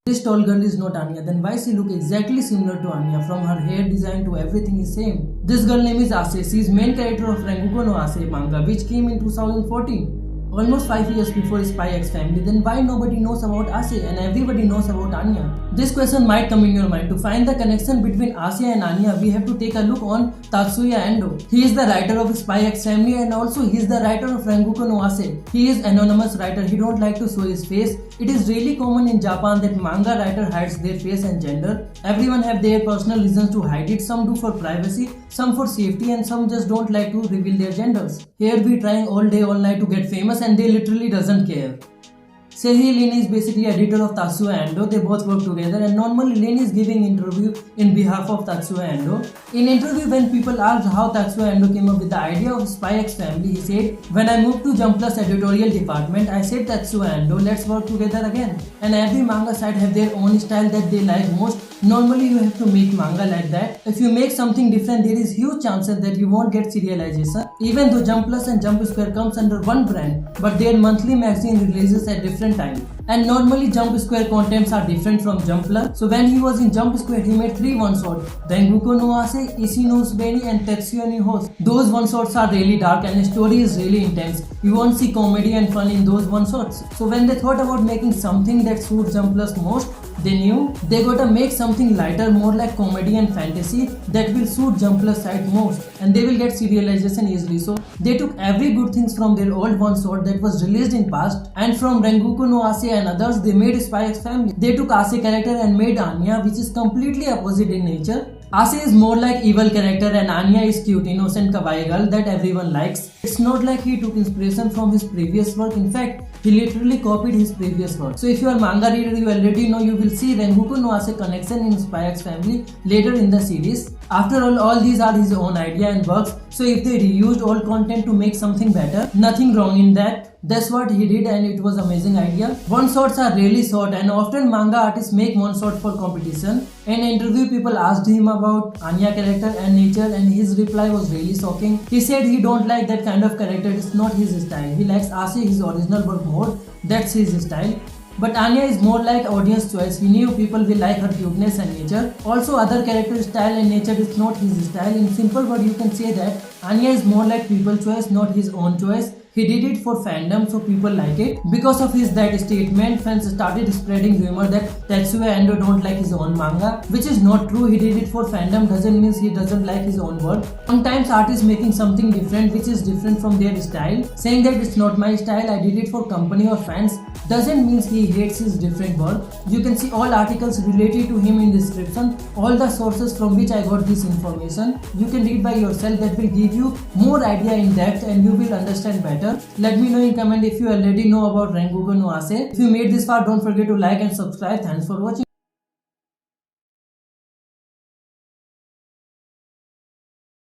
This tall girl is not Anya, then why she look exactly similar to Anya? From her hair design to everything is same. This girl name is Ase. She is main character of Rengoku no Ase manga, which came in 2014. Almost 5 years before Spy X Family, then why nobody knows about Ase and everybody knows about Anya? This question might come in your mind. To find the connection between Ase and Anya, we have to take a look on Tatsuya Endo. He is the writer of Spy X Family and also he is the writer of Rengoku no Ase. He is anonymous writer, he don't like to show his face. It is really common in Japan that manga writer hides their face and gender. Everyone have their personal reasons to hide it. Some do for privacy, some for safety, and some just don't like to reveal their genders. Here we trying all day all night to get famous and they literally doesn't care. Seihei Lin is basically editor of Tatsuya Endo. They both work together and normally Lin is giving interview in behalf of Tatsuya Endo. In interview when people asked how Tatsuya Endo came up with the idea of Spy X Family, he said, "When I moved to Jump Plus editorial department, I said Tatsuya Endo, let's work together again." And every manga site have their own style that they like most. Normally you have to make manga like that. If you make something different, there is huge chances that you won't get serialization. Even though Jump Plus and Jump Square comes under one brand, but their monthly magazine releases at different time. And normally Jump Square contents are different from Jump Plus. So when he was in Jump Square, he made 3 one-shots: Rengoku no Ase, Ishi no Usubeni and Tetsuya ni House. Those one-shots are really dark and the story is really intense. You won't see comedy and fun in those one-shots. So when they thought about making something that suits Jump Plus most, they knew they gotta make something lighter, more like comedy and fantasy that will suit Jump Plus site most, and they will get serialization easily. So they took every good things from their old one shot that was released in past, and from Rengoku no Ase and others they made Spy X Family. They took Ase character and made Anya, which is completely opposite in nature. Ase is more like evil character and Anya is cute, innocent kawaii girl that everyone likes. It's not like he took inspiration from his previous work. In fact, he literally copied his previous work. So if you are manga reader, you already know you will see Rengoku no Ase connection in Spy X Family later in the series. After all these are his own idea and works. So if they reused all content to make something better, nothing wrong in that. That's what he did and it was amazing idea. One shots are really short and often manga artists make one shot for competition. In an interview, people asked him about Anya character and nature and his reply was really shocking. He said he don't like that kind of character, it's not his style. He likes Ase, his original work more, that's his style. But Anya is more like audience choice. He knew people will like her cuteness and nature. Also other character style and nature is not his style. In simple word you can say that Anya is more like people choice, not his own choice. He did it for fandom so people like it. Because of his that statement, fans started spreading rumor that Tetsuya Endo don't like his own manga, which is not true. He did it for fandom doesn't mean he doesn't like his own work. Sometimes artists making something different which is different from their style, saying that it's not my style, I did it for company or fans, doesn't mean he hates his different work. You can see all articles related to him in description, all the sources from which I got this information. You can read by yourself, that will give you more idea in depth and you will understand better. Let me know in comment if you already know about Rengoku no Ase. If you made this far, don't forget to like and subscribe. Thanks for watching.